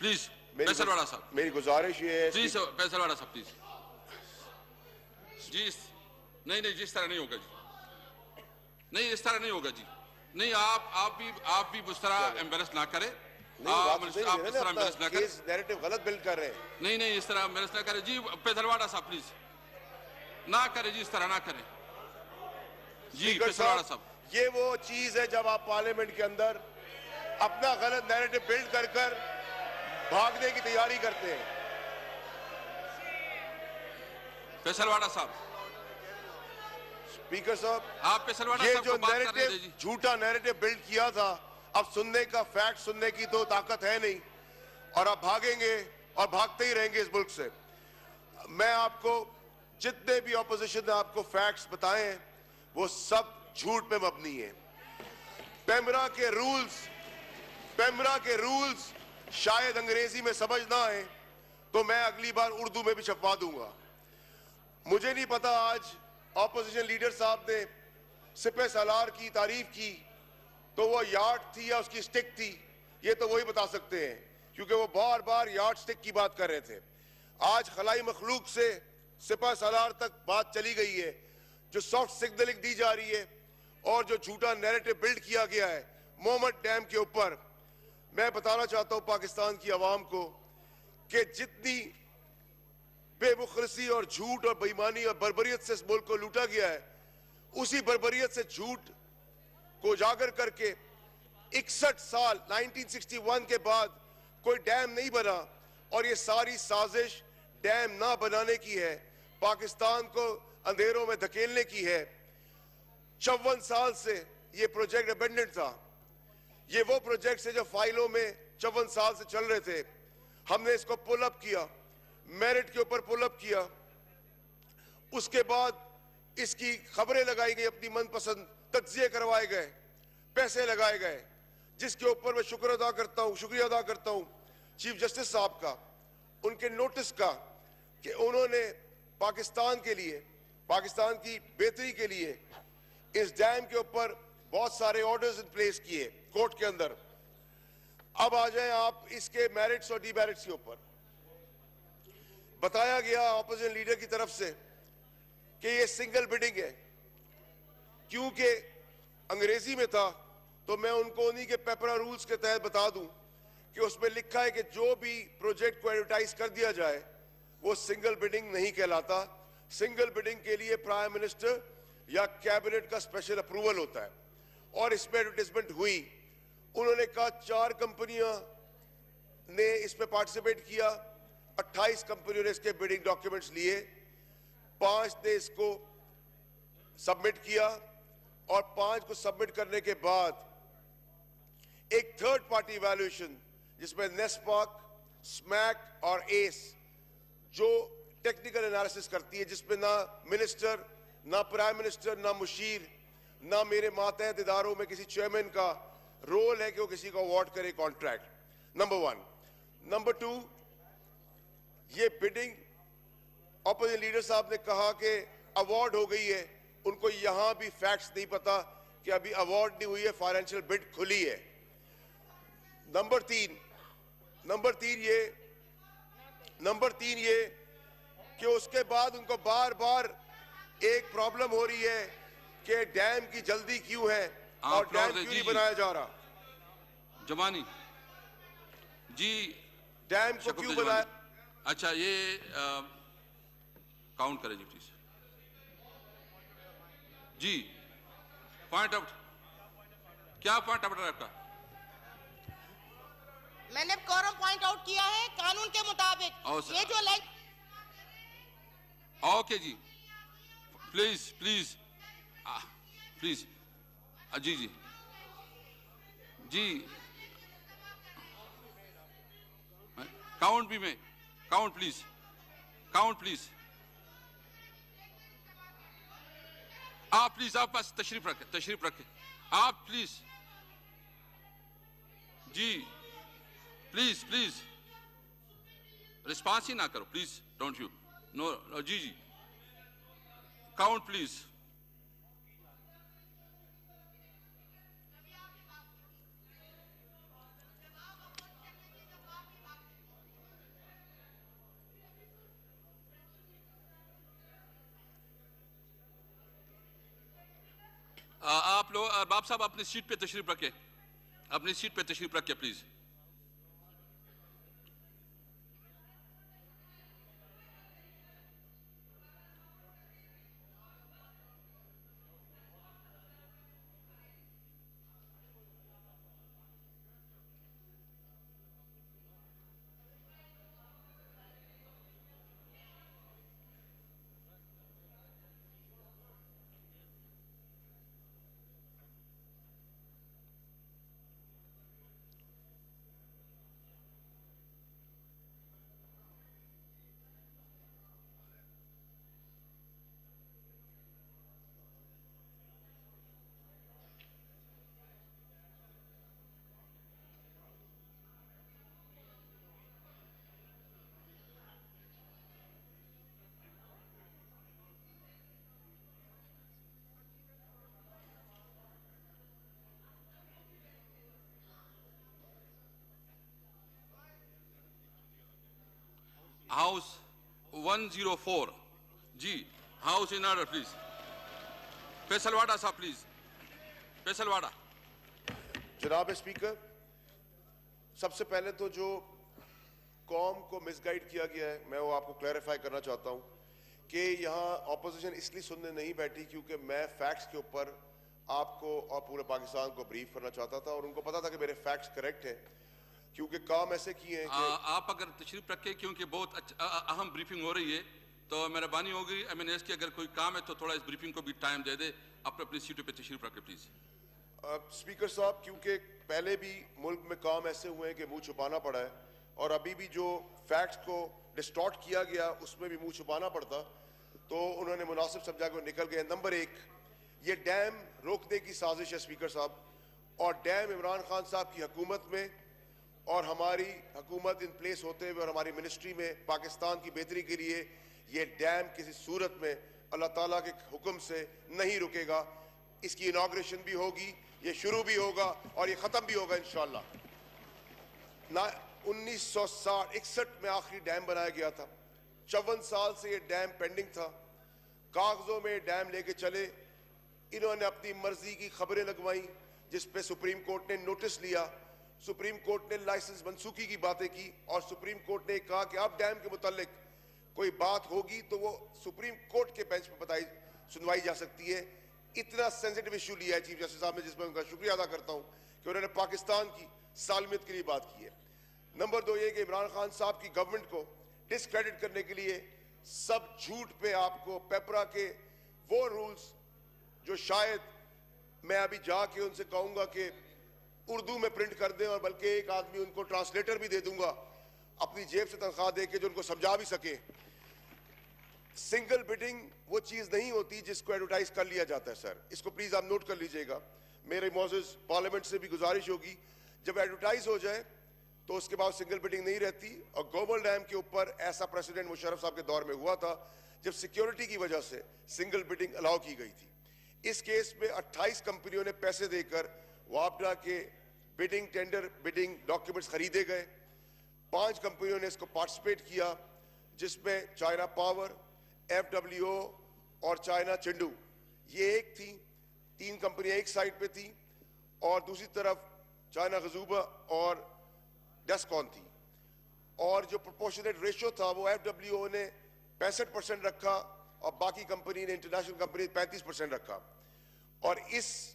Please Faisal واڑا صاحب، میری گزارش یہ ہے پلیز فیصل واڑا صاحب پلیز. جی نہیں جی اس طرح نہیں ہوگا جی، نہیں اس طرح نہیں ہوگا جی، نہیں آپ بھی اس طرح ایمبیرس نہ کریں، آپ اس طرح ایمبیرس نہ کریں، نیریٹو غلط بلڈ کر رہے ہیں. نہیں اس طرح ایمبیرس نہ کریں جی. فیصل واڑا صاحب پلیز نہ کریں جی، اس طرح نہ کریں جی. فیصل واڑا صاحب یہ وہ چیز ہے جب آپ پارلیمنٹ کے اندر اپنا غلط نیریٹو بلڈ کر بھاگنے کی تیاری کرتے ہیں. فیصل واڑا صاحب، اسپیکر صاحب، آپ فیصل واڑا یہ صاحب جو کو بات کرنے دیں جی. جھوٹا نیریٹو بلڈ کیا تھا، اب سننے کا فیکٹ سننے کی تو طاقت ہے نہیں، اور آپ بھاگیں گے اور بھاگتے ہی رہیں گے اس ملک سے. میں آپ کو جتنے بھی اپوزیشن نے آپ کو فیکٹس بتائے ہیں وہ سب جھوٹ پہ مبنی ہیں. پیمرا کے رولز شاید انگریزی میں سمجھ نہ آئے تو میں اگلی بار اردو میں بھی چھپوا دوں گا. مجھے نہیں پتا آج اپوزیشن لیڈر صاحب نے سپہ سالار کی تعریف کی تو وہ یارڈ تھی یا اس کی سٹک تھی، یہ تو وہی بتا سکتے ہیں کیونکہ وہ بار بار یارڈ سٹک کی بات کر رہے تھے. آج خلائی مخلوق سے سپہ سالار تک بات چلی گئی ہے، جو سافٹ سگنلنگ دی جا رہی ہے اور جو جھوٹا نیریٹو بلڈ کیا گیا ہے مومنٹ ڈیم کے اوپر. میں بتانا چاہتا ہوں پاکستان کی عوام کو کہ جتنی بے مخلصی اور جھوٹ اور بےایمانی اور بربریت سے اس ملک کو لوٹا گیا ہے، اسی بربریت سے جھوٹ کو اجاگر کر کے 61 سال 1961 کے بعد کوئی ڈیم نہیں بنا، اور یہ ساری سازش ڈیم نہ بنانے کی ہے، پاکستان کو اندھیروں میں دھکیلنے کی ہے. 54 سال سے یہ پروجیکٹ ابینڈنڈ تھا. یہ وہ پروجیکٹس ہیں جو فائلوں میں 54 سال سے چل رہے تھے. ہم نے اس کو پل اپ کیا، میرٹ کے اوپر پل اپ کیا. اس کے بعد اس کی خبریں لگائی گئی، اپنی من پسند تجزیے کروائے گئے، پیسے لگائے گئے، جس کے اوپر میں شکریہ ادا کرتا ہوں چیف جسٹس صاحب کا، ان کے نوٹس کا کہ انہوں نے پاکستان کے لیے، پاکستان کی بہتری کے لیے اس ڈیم کے اوپر بہت سارے آرڈرز ان پلیس کیے کورٹ کے اندر. اب آ جائیں آپ اس کے میرٹس اور ڈی میرٹس کے اوپر. بتایا گیا اپوزیشن لیڈر کی طرف سے کہ یہ سنگل بڈنگ ہے. کیونکہ انگریزی میں تھا تو میں ان کو انہی کے پیپرا رولز کے تحت بتا دوں کہ اس میں لکھا ہے کہ جو بھی پروجیکٹ کو ایڈورٹائز کر دیا جائے وہ سنگل بڈنگ نہیں کہلاتا. سنگل بڈنگ کے لیے پرائم منسٹر یا کیبنٹ کا اسپیشل اپروول ہوتا ہے. اور اس میں ایڈورٹائزمنٹ ہوئی. انہوں نے کہا 4 کمپنیاں نے اس میں پارٹیسپیٹ کیا، 28 کمپنیوں نے اس کے بڈنگ ڈاکیومنٹس لیے، 5 نے اس کو سبمٹ کیا، اور 5 کو سبمٹ کرنے کے بعد ایک تھرڈ پارٹی ایویلویشن جس میں نیسپاک، سمیک اور ایس جو ٹیکنیکل انالیسس کرتی ہے، جس میں نہ منسٹر، نہ پرائم منسٹر، نہ مشیر، نہ میرے ماتحت اداروں میں کسی چیئرمین کا رول ہے کہ وہ کسی کو اوارڈ کرے کانٹریکٹ. نمبر 1. نمبر 2، یہ بڈنگ اپوزیشن لیڈر صاحب نے کہا کہ ایوارڈ ہو گئی ہے. ان کو یہاں بھی فیکٹس نہیں پتا کہ ابھی ایوارڈ نہیں ہوئی ہے، فائنینشیل بڈ کھلی ہے. نمبر 3 یہ کہ اس کے بعد ان کو بار بار ایک پرابلم ہو رہی ہے کہ ڈیم کی جلدی کیوں ہے اور ڈیم کیوں نہیں بنایا جا رہا. جمانی جی، ڈیم کو کیوں بنایا. اچھا یہ کاؤنٹ کریں جی پلیز. جی پوائنٹ آؤٹ، کیا پوائنٹ آؤٹ ہے آپ کا؟ میں نے کورم پوائنٹ آؤٹ کیا ہے قانون کے مطابق. یہ جو اوکے جی پلیز پلیز پلیز. جی جی جی کاؤنٹ بھی میں کاؤنٹ پلیز، کاؤنٹ پلیز. آپ پلیز آپ پاس تشریف رکھیں آپ پلیز. جی پلیز پلیز رسپانس ہی نہ کرو پلیز، ڈونٹ یو نو. جی جی کاؤنٹ پلیز. آپ لوگ ارباب صاحب اپنی سیٹ پہ تشریف رکھیں, اپنی سیٹ پہ تشریف رکھیں پلیز. House 104. جی house in order please. Faisal Vawda صاحب پلیز. فیصل واڈا. جناب اسپیکر, سب سے پہلے تو جو قوم کو مس گائیڈ کیا گیا ہے میں وہ آپ کو کلیریفائی کرنا چاہتا ہوں کہ یہاں اپوزیشن اس لیے سننے نہیں بیٹھی کیونکہ میں فیکٹس کے اوپر آپ کو اور پورے پاکستان کو بریف کرنا چاہتا تھا اور ان کو پتا تھا کہ میرے فیکٹس کریکٹ ہیں کیونکہ کام ایسے کیے ہیں کہ آپ اگر تشریف رکھیں کیونکہ بہت اہم بریفنگ ہو رہی ہے تو مہربانی ہوگی ایم این ایس کی اگر کوئی کام ہے تو تھوڑا اس بریفنگ کو بھی ٹائم دے دے. اپنی سیٹوں پہ تشریف رکھیں پلیز. اسپیکر صاحب کیونکہ پہلے بھی ملک میں کام ایسے ہوئے ہیں کہ منہ چھپانا پڑا ہے اور ابھی بھی جو فیکٹس کو ڈسٹارٹ کیا گیا اس میں بھی منہ چھپانا پڑتا تو انہوں نے مناسب سمجھا کہ نکل گئے. نمبر ایک, یہ ڈیم روکنے کی سازش ہے اسپیکر صاحب اور ڈیم عمران خان صاحب کی حکومت میں اور ہماری حکومت ان پلیس ہوتے ہوئے اور ہماری منسٹری میں پاکستان کی بہتری کے لیے یہ ڈیم کسی صورت میں اللہ تعالیٰ کے حکم سے نہیں رکے گا. اس کی اناگریشن بھی ہوگی, یہ شروع بھی ہوگا اور یہ ختم بھی ہوگا انشاءاللہ. 1961 میں آخری ڈیم بنایا گیا تھا, 54 سال سے یہ ڈیم پینڈنگ تھا. کاغذوں میں ڈیم لے کے چلے, انہوں نے اپنی مرضی کی خبریں لگوائیں جس پہ سپریم کورٹ نے نوٹس لیا. سپریم کورٹ نے لائسنس منسوخی کی باتیں کی اور سپریم کورٹ نے کہا کہ اب ڈیم کے متعلق کوئی بات ہوگی تو وہ سپریم کورٹ کے بینچ پہ سنوائی جا سکتی ہے. اتنا سینسٹیو ایشو لیا ہے چیف جسٹس صاحب نے جس میں ان کا شکریہ ادا کرتا ہوں کہ انہوں نے پاکستان کی سالمیت کے لیے بات کی ہے. نمبر دو یہ کہ عمران خان صاحب کی گورنمنٹ کو ڈسکریڈٹ کرنے کے لیے سب جھوٹ پہ آپ کو پیپرا کے وہ رولز جو شاید میں ابھی جا کے ان سے کہوں گا کہ اردو میں پرنٹ کر دیں اور بلکہ ایک آدمی ان کو ٹرانسلیٹر بھی دے دوں گا اپنی جیب سے تنخواہ دے کے جو ان کو سمجھا بھی سکے. سنگل بڈنگ وہ چیز نہیں ہوتی جس کو ایڈورٹائز کر لیا جاتا ہے سر, اس کو پلیز آپ نوٹ کر لیجئے گا. میرے معزز پارلیمنٹ سے بھی گزارش ہوگی جب ایڈورٹائز ہو جائے تو اس کے بعد سنگل بڈنگ نہیں رہتی. اور گوبل ڈیم کے اوپر ایسا پریسیڈنٹ مشرف صاحب کے دور میں ہوا تھا جب سیکیورٹی کی وجہ سے سنگل بڈنگ الاؤ کی گئی تھی. اس کیس میں 28 کمپنیوں نے پیسے دے کر وابڈا کے بڈنگ ٹینڈر بڈنگ ڈاکیومنٹس خریدے گئے. 5 کمپنیوں نے اس کو پارٹیسپیٹ کیا جس میں China power, F W O اور چائنا چنڈو یہ ایک تھی. 3 کمپنیاں ایک سائٹ پہ تھیں اور دوسری طرف چائنا غزوبہ اور ڈیسکون تھی. اور جو پروپورشنیٹ ریشو تھا وہ ایف ڈبلیو او نے 65% رکھا اور باقی کمپنی نے انٹرنیشنل کمپنی 35% رکھا. اور اس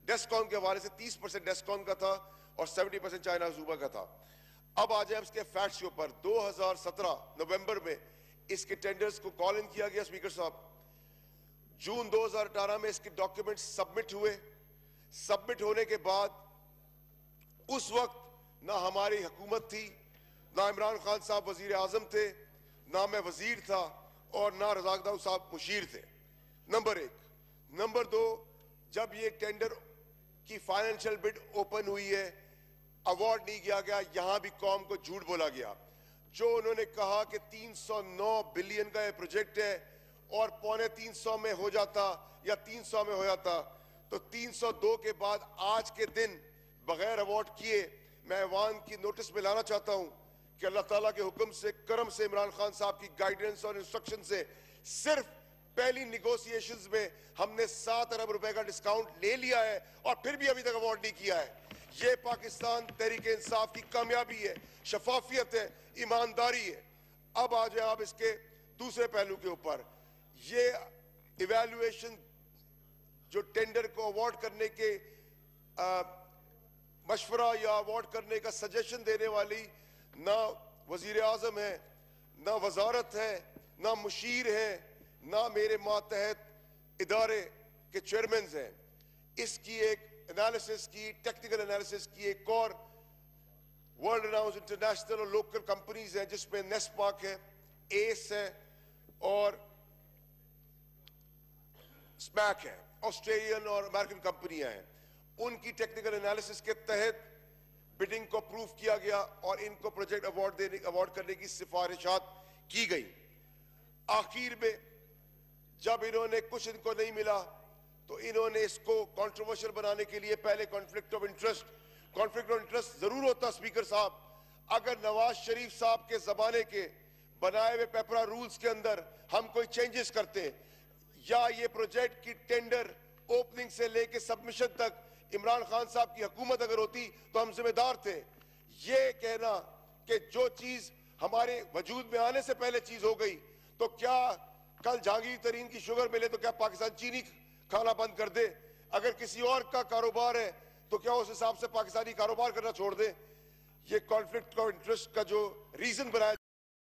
ڈیسکون کے حوالے سے 30% ڈیسکون کا تھا اور 70% چائنا غزوبہ کا تھا. اب آ جائے اس کے فیکٹس کے اوپر. 2017 نومبر میں اس کے ٹینڈرز کو کال ان کیا گیا اسپیکر صاحب. جون 2018 میں اس کے ڈاکیومنٹس سبمٹ ہوئے. سبمٹ ہونے کے بعد اس وقت نہ ہماری حکومت تھی, نہ عمران خان صاحب وزیر اعظم تھے, نہ میں وزیر تھا اور نہ رزاق داؤد صاحب مشیر تھے. نمبر 1. نمبر 2, جب یہ ٹینڈر کی فائنینشیل بڈ اوپن ہوئی ہے ایوارڈ نہیں کیا گیا. یہاں بھی قوم کو جھوٹ بولا گیا. جو انہوں نے کہا کہ 309 بلین کا یہ پروجیکٹ ہے اور 250 میں ہو جاتا یا 300 میں ہو جاتا تو 302 کے بعد آج کے دن بغیر ایوارڈ کیے میں ایوان کی نوٹس میں لانا چاہتا ہوں کہ اللہ تعالیٰ کے حکم سے کرم سے عمران خان صاحب کی گائیڈنس اور انسٹرکشن سے صرف پہلی نیگوسیشنز میں ہم نے 7 ارب روپے کا ڈسکاؤنٹ لے لیا ہے اور پھر بھی ابھی تک ایوارڈ نہیں کیا ہے. یہ پاکستان تحریک انصاف کی کامیابی ہے, شفافیت ہے, ایمانداری ہے. اب آ جائیں آپ اس کے دوسرے پہلو کے اوپر. یہ ایویلویشن جو ٹینڈر کو ایوارڈ کرنے کے مشورہ یا ایوارڈ کرنے کا سجیشن دینے والی نہ وزیر اعظم ہے, نہ وزارت ہے, نہ مشیر ہے, نہ میرے ماتحت ادارے کے چیئرمینز ہیں. اس کی ایک انالیسس کی, ٹیکنیکل انالیسس کی ایک اور ورلڈ ریناؤنڈ انٹرنیشنل اور لوکل کمپنیز ہیں جس میں نیسپاک ہے, ایس ہے اور اسمیک ہے, آسٹریلین اور امریکن کمپنیاں ہیں. ان کی ٹیکنیکل انالیسس کے تحت بڈنگ کو اپروو کیا گیا اور ان کو پروجیکٹ ایوارڈ کرنے کی سفارشات کی گئی. آخر میں جب انہوں نے کچھ ان کو نہیں ملا تو انہوں نے اس کو کنٹروورشل بنانے کے لیے پہلے کنفلکٹ آف انٹرسٹ ضرور ہوتا اسپیکر صاحب اگر نواز شریف صاحب کے زمانے کے بنائے ہوئے پیپرا رولز کے اندر ہم کوئی چینجز کرتے یا یہ پروجیکٹ کی ٹینڈر اوپننگ سے لے کے سبمیشن تک عمران خان صاحب کی حکومت اگر ہوتی تو ہم ذمہ دار تھے. یہ کہنا کہ جو چیز ہمارے وجود میں آنے سے پہلے چیز ہو گئی تو کیا کل جہانگیر ترین کی شوگر ملے تو کیا پاکستان چینی کھانا بند کر دے؟ اگر کسی اور کا کاروبار ہے تو کیا اس حساب سے پاکستانی کاروبار کرنا چھوڑ دے؟ یہ کانفلکٹ آف انٹرسٹ کا جو ریزن بنایا